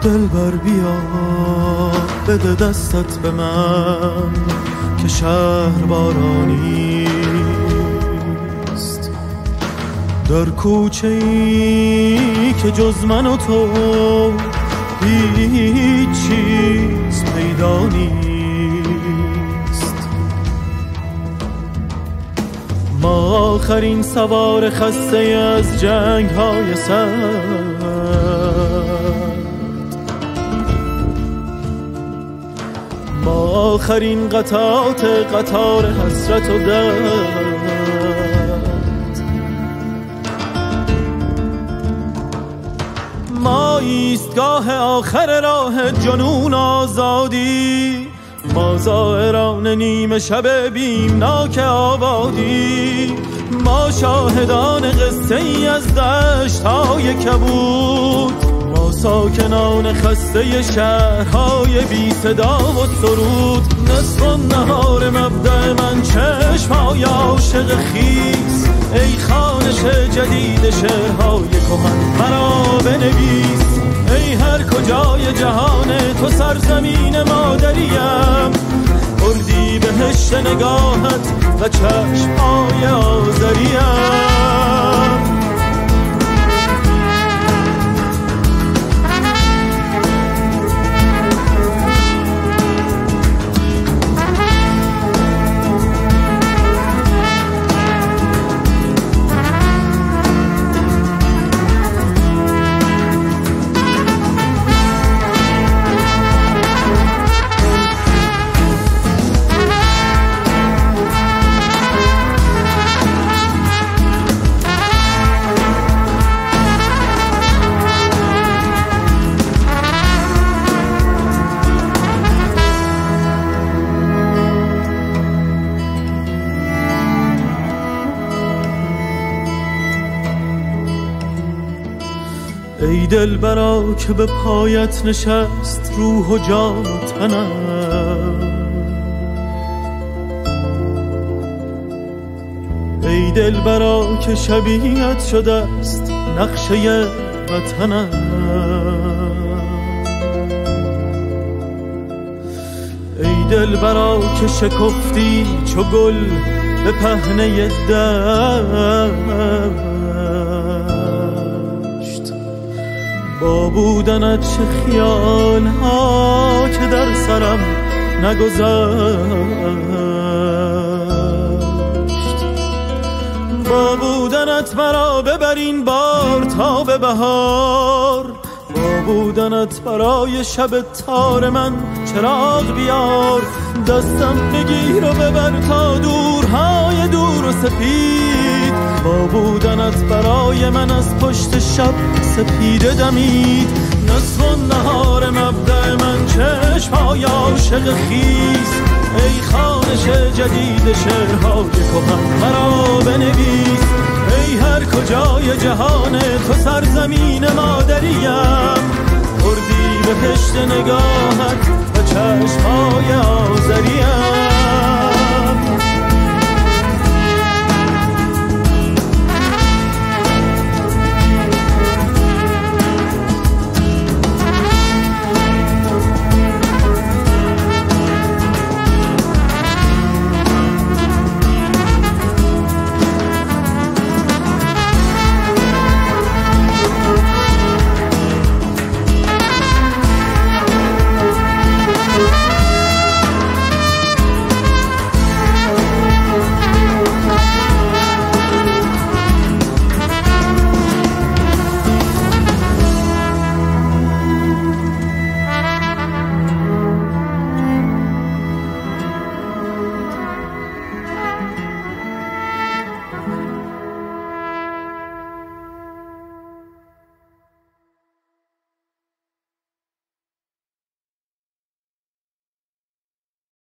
دلبر بیا بده دستت به من که شهر بارانیست، در کوچه ای که جز من و تو هیچ چیز پیدا نیست. ما آخرین سوار خسته از جنگ های سرد، ما آخرین قطار حسرت و درد، ما ایستگاه آخر راه جنون آزادی، ما زائران نیمه شب بیمناک آبادی، ما شاهدان قصه ای از دشت‌های کبود، ما ساکنان خسته شهرهای بی صدا و سرود. نصف النهار مبدأ من چشم‌های عاشق خیس، ای خوانش جدید شعرهای کهن مرا بنویس. ای هر کجای جهان تو سرزمین مادریم، اردی بهشت نگاهت و چشم‌های آذریم. ای دلبرا که به پایت نشست روح و جان و تنم، ای دلبرا که شبیهت شده است نقشه وطنم. ای دلبرا که شکفتی چو گل به پهنه دشت، با بودنت چه خیال ها که در سرم نگذشت، با بودنت مرا ببرین بار تا به بهار، با بودنت برای شب تار من چراغ بیار. دستم بگیر و ببر تا دورهای دور و سپید، با بودنت برای من از پشت شب سپیده دمید. نصف النهار مبدأ من چشم‌های عاشق خیس، ای خوانش جدید شعرهای کهن مرا بنویس. ای هر کجای جهان تو سرزمین مادریم، اردی بهشت نگاهت و چشم‌های آذریم.